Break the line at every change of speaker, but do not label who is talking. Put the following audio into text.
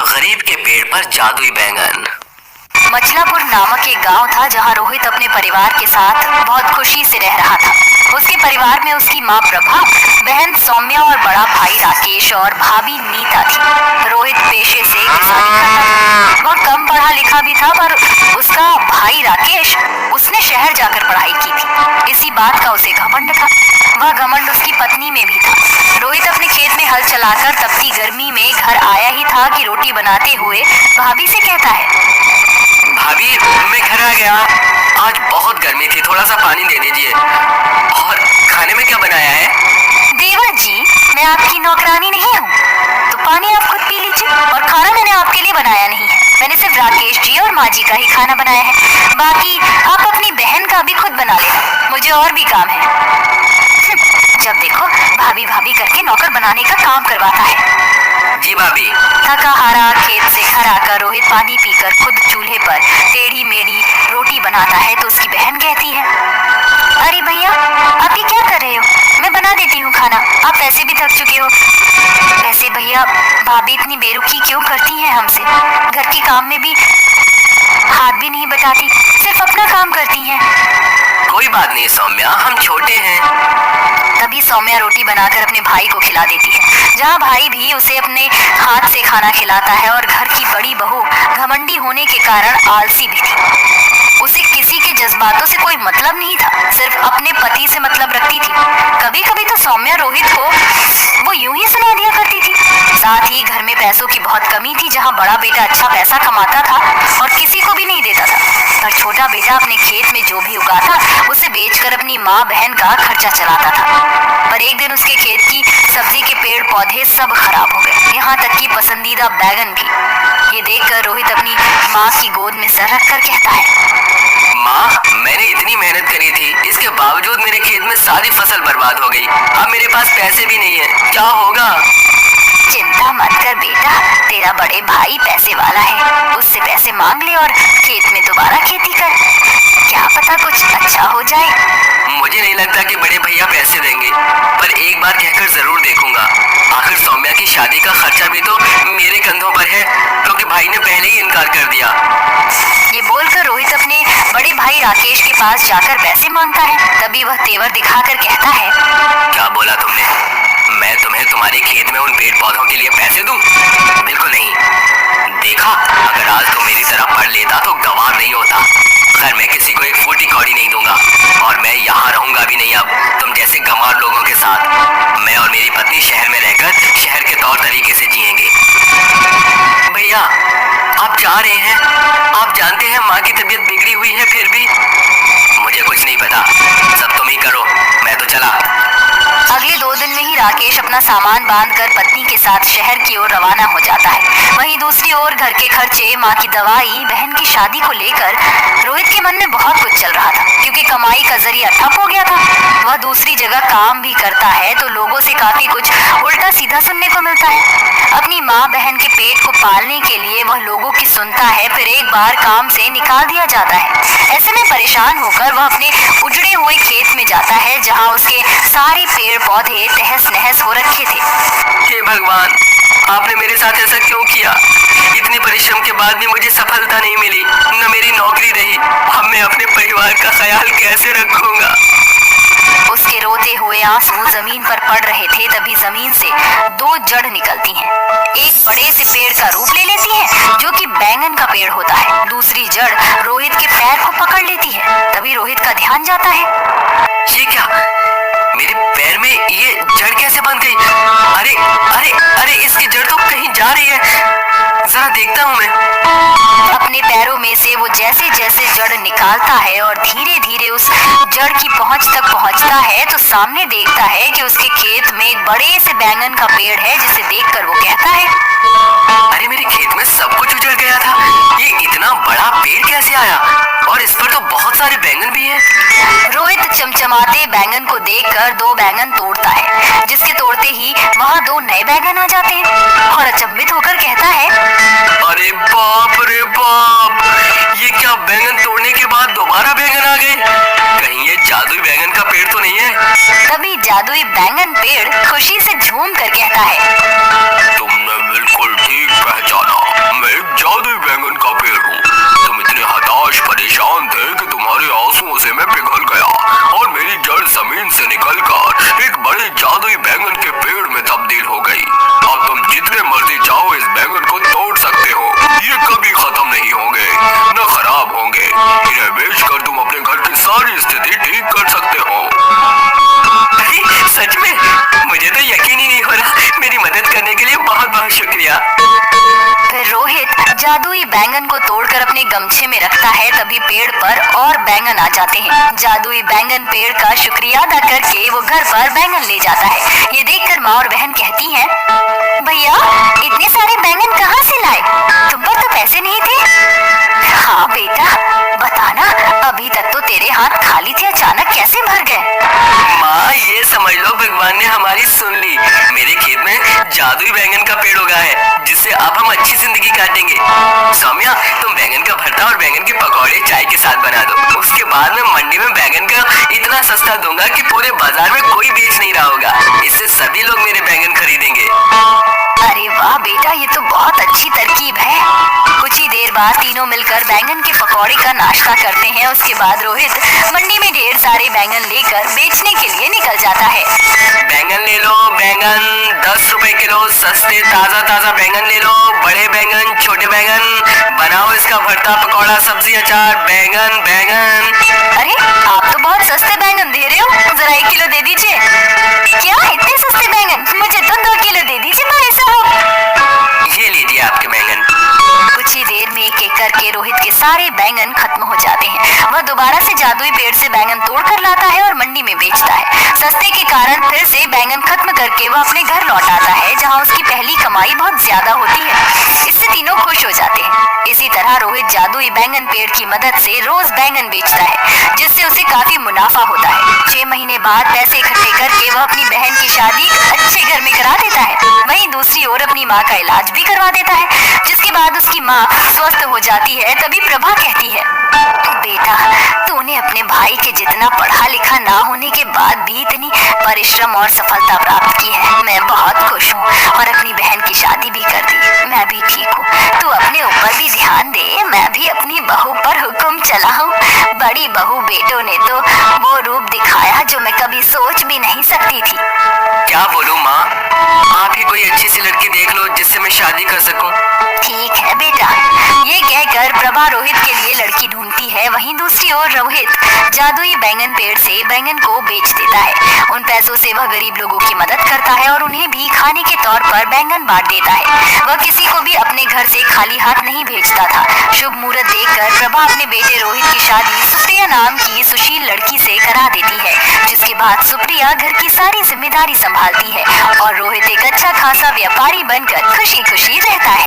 गरीब के पेड़ पर जादुई बैंगन।
मचलापुर नामक एक गांव था जहां रोहित अपने परिवार के साथ बहुत खुशी से रह रहा था। उसके परिवार में उसकी मां प्रभा, बहन सौम्या और बड़ा भाई राकेश और भाभी नीता थी। रोहित पेशे से किसानी करता था। बहुत कम पढ़ा लिखा भी था, पर उसका भाई राकेश उसने शहर जाकर पढ़ाई की थी। इसी बात का उसे घमंड था। वह घमंड उसकी पत्नी में भी था। रोहित अपने खेत में हल चलाकर तपती गर्मी में घर आया ही था कि रोटी बनाते हुए भाभी से कहता है,
भाभी मैं घर आ गया। आज बहुत गर्मी थी, थोड़ा सा पानी दे दीजिए। और खाने में क्या बनाया है?
देवर जी, मैं आपकी नौकरानी नहीं हूँ, तो पानी आप खुद पी लीजिए। और खाना मैंने आपके लिए बनाया नहीं है, मैंने सिर्फ राकेश जी और माँ जी का ही खाना बनाया है। बाकी आप अपनी बहन का भी खुद बना लेना, मुझे और भी काम है। जब देखो भाभी भाभी करके नौकर बनाने का काम करवाता है।
जी भाभी।
थका हारा खेत से घर आकर रोहित पानी पीकर खुद चूल्हे पर टेढ़ी मेढ़ी रोटी बनाता है तो उसकी बहन कहती है, अरे भैया आप ये क्या कर रहे हो? मैं बना देती हूँ खाना, आप वैसे भी थक चुके हो। वैसे भैया भाभी इतनी बेरुखी क्यों करती हैं हमसे? घर के काम में भी हाथ भी नहीं बटाती, सिर्फ अपना काम करती हैं।
कोई बात नहीं सौम्या, हम छोटे हैं।
तभी सौम्या रोटी बनाकर अपने भाई को खिला देती है, जहाँ भाई भी उसे अपने हाथ से खाना खिलाता है। और घर की बड़ी बहू घमंडी होने के कारण आलसी भी थी। उसे किसी के जज्बातों से कोई मतलब नहीं था, सिर्फ अपने पति से मतलब रखती थी। कभी कभी तो सौम्या रोहित को वो यूं ही सुना दिया करती थी। साथ ही घर में पैसों की बहुत कमी थी, जहाँ बड़ा बेटा अच्छा पैसा कमाता था और किसी को भी नहीं देता था, पर छोटा बेटा अपने खेत में जो भी उगाता उसे बेचकर अपनी माँ बहन का खर्चा चलाता था। पर एक दिन उसके खेत की सब्जी के पेड़ पौधे सब खराब हो गए, यहाँ तक कि पसंदीदा बैगन भी। ये देखकर रोहित अपनी माँ की गोद में सर रखकर कहता है,
माँ मैंने इतनी मेहनत करी थी, इसके बावजूद मेरे खेत में सारी फसल बर्बाद हो गई। अब मेरे पास पैसे भी नहीं है, क्या होगा?
चिंता मत कर बेटा, तेरा बड़े भाई पैसे वाला है, उससे पैसे मांग ले और खेत में दोबारा खेती कर, क्या पता कुछ अच्छा हो जाए।
मुझे नहीं लगता कि बड़े भैया पैसे देंगे, पर एक बार कहकर जरूर देखूंगा। आखिर सौम्या की शादी का खर्चा भी तो मेरे कंधों पर है, क्योंकि भाई ने पहले ही इनकार कर दिया।
ये बोलकर रोहित अपने बड़े भाई राकेश के पास जाकर पैसे मांगता है। तभी वह तेवर दिखाकर कहता है,
क्या बोला तुमने? मैं तुम्हें तुम्हारे खेत में उन पेड़ पौधों के लिए पैसे दूं? बिल्कुल नहीं। देखा, अगर आज तुम मेरी तरह पढ़ लेता तो गवार नहीं होता। खैर मैं किसी को एक फूटी कौड़ी नहीं दूंगा, और मैं यहाँ रहूंगा भी नहीं अब तुम जैसे गंवार लोगों के साथ। मैं और मेरी पत्नी शहर में रहकर शहर के तौर तरीके से जिएंगे। भैया आप जा रहे हैं, आप जानते हैं माँ की तबीयत बिगड़ी हुई है, फिर भी मुझे कुछ नहीं पता, सब तुम ही करो, मैं तो चला।
अगले 2 दिन में ही राकेश अपना सामान बांधकर पत्नी के साथ शहर की ओर रवाना हो जाता है। वहीं दूसरी ओर घर के खर्चे, माँ की दवाई, बहन की शादी को लेकर रोहित के मन में बहुत कुछ चल रहा था, क्योंकि कमाई का जरिया ठप हो गया था। वह दूसरी जगह काम भी करता है तो लोगों से काफी कुछ उल्टा सीधा सुनने को मिलता है। अपनी माँ बहन के पेट को पालने के लिए वह लोगों की सुनता है, फिर एक बार काम से निकाल दिया जाता है। ऐसे में परेशान होकर वह अपने उजड़े हुए खेत में जाता है, जहाँ उसके सारे पेड़ पौधे तहस नहस हो रखे थे।
हे भगवान, आपने मेरे साथ ऐसा क्यों किया? इतने परिश्रम के बाद भी मुझे सफलता नहीं मिली, न मेरी नौकरी रही। अब मैं अपने परिवार का ख्याल कैसे रखूंगा?
उसके रोते हुए आंसू जमीन पर पड़ रहे थे। तभी जमीन से 2 जड़ निकलती हैं। एक बड़े से पेड़ का रूप ले लेती है, जो कि बैंगन का पेड़ होता है। दूसरी जड़ रोहित के पैर को पकड़ लेती है। तभी रोहित का ध्यान जाता है,
ये क्या? मेरे पैर में ये जड़ कैसे बंध गई? अरे अरे अरे, इसकी जड़ तो कहीं जा रही है, जरा देखता हूँ मैं।
अपने पैरों में से वो जैसे जैसे जड़ निकालता है और धीरे धीरे उस जड़ की पहुंच तक पहुंचता है, तो सामने देखता है कि उसके खेत में एक बड़े से बैंगन का पेड़ है, जिसे देखकर वो कहता है,
अरे मेरे खेत में सब कुछ उजड़ गया था, ये इतना बड़ा पेड़ कैसे आया? और इस पर तो बहुत सारे बैंगन भी हैं।
रोहित चमचमाते बैंगन को देखकर 2 बैंगन तोड़ता है, जिसके तोड़ते ही वहाँ 2 नए बैंगन आ जाते हैं और अचंभित होकर कहता है,
अरे बाप रे बाप, ये क्या, बैंगन तोड़ने के बाद दोबारा बैंगन आ गए? कहीं ये जादुई बैंगन का पेड़ तो नहीं है?
तभी जादुई बैंगन पेड़ खुशी से झूम कर कहता है,
तुमने बिल्कुल ठीक पहचाना, बेचकर तुम अपने घर की सारी स्थिति ठीक कर सकते हो। अरे सच में? मुझे तो यकीन ही नहीं हो रहा। मेरी मदद करने के लिए बहुत बहुत शुक्रिया।
फिर रोहित जादुई बैंगन को तोड़कर अपने गमछे में रखता है। तभी पेड़ पर और बैंगन आ जाते हैं। जादुई बैंगन पेड़ का शुक्रिया अदा करके वो घर पर बैंगन ले जाता है। ये देखकर माँ और बहन कहती हैं, भैया इतने सारे बैंगन कहाँ से लाए? तुम पर तो पैसे नहीं थे। हाँ बेटा बताना, अभी तक तो तेरे हाथ खाली थे, अचानक कैसे भर गए?
माँ ये समझ लो भगवान ने हमारी सुन ली। मेरे खेत में जादुई बैंगन का पेड़ उगा है, जिससे अब हम अच्छी जिंदगी काटेंगे। सौम्या तुम बैंगन का भरता और बैंगन के पकौड़े चाय के साथ बना दो। उसके बाद मैं मंडी में बैंगन का इतना सस्ता दूंगा कि पूरे बाजार में कोई बेच नहीं रहा होगा। इससे सभी लोग मेरे बैंगन खरीदेंगे।
अरे वाह बेटा, ये तो बहुत अच्छी तरकीब है। कुछ ही देर बाद तीनों मिलकर बैंगन के पकौड़े का नाश्ता करते हैं। उसके बाद रोहित मंडी में ढेर सारे बैंगन लेकर बेचने के लिए निकल जाता है।
बैंगन ले लो, बैंगन 10 रुपए किलो, सस्ते ताजा ताजा बैंगन ले लो। बड़े बैंगन, छोटे बैंगन, बनाओ इसका भरता, पकौड़ा, सब्जी, अचार। बैंगन बैंगन।
अरे आप तो बहुत सस्ते बैंगन दे रहे हो, जरा 1 किलो दे दीजिए। क्या इतने सस्ते बैंगन? मुझे तो 2 किलो दे दीजिए भाई साहब।
ये लीजिए आपके बैंगन।
कुछ ही देर में एक एक करके रोहित के सारे बैंगन खत्म हो जाते हैं। वह दोबारा से जादुई पेड़ से बैंगन तोड़कर लाता है और मंडी में बेचता है। सस्ते के कारण फिर से बैंगन खत्म करके वह अपने घर लौट आता है, जहां उसकी पहली कमाई बहुत ज्यादा होती है। इससे तीनों खुश हो जाते हैं। इसी तरह रोहित जादुई बैंगन पेड़ की मदद से रोज बैंगन बेचता है, जिससे उसे काफी मुनाफा होता है। 6 महीने बाद पैसे इकट्ठे करके वह अपनी बहन की शादी अच्छे घर में करा देता है। वहीं दूसरी ओर अपनी माँ का इलाज भी करवा देता है, जिसके बाद उसकी माँ स्वस्थ हो जाती है। तभी प्रभा कहती है, बेटा तूने अपने भाई के जितना पढ़ा लिखा ना होने के बाद भी इतनी परिश्रम और सफलता प्राप्त की है। मैं बहुत खुश हूँ और अपनी बहन की शादी भी कर दी। मैं भी ठीक हूँ, तू अपने ऊपर भी ध्यान दे। मैं भी अपनी बहू पर हुक्म चलाऊं। बड़ी बहू बेटों ने तो वो रूप दिखाया जो मैं कभी सोच भी नहीं सकती थी।
क्या बोलूं माँ, आप ही कोई अच्छी सी लड़की देख लो जिससे मैं शादी कर सकूं।
ठीक है बेटा। ये कहकर प्रभा रोहित के लिए लड़की ढूंढती है। वहीं दूसरी ओर रोहित जादुई बैंगन पेड़ से बैंगन को बेच देता है। उन पैसों से वह गरीब लोगों की मदद करता है और उन्हें भी खाने के तौर पर बैंगन बांट देता है। वह किसी को भी अपने घर से खाली हाथ नहीं भेजता था। शुभ मुहूर्त देखकर प्रभा अपने बेटे रोहित की शादी सुप्रिया नाम की सुशील लड़की से करा देती है, जिसके बाद सुप्रिया घर की सारी जिम्मेदारी संभालती है और रोहित एक अच्छा खासा व्यापारी बनकर खुशी खुशी रहता है।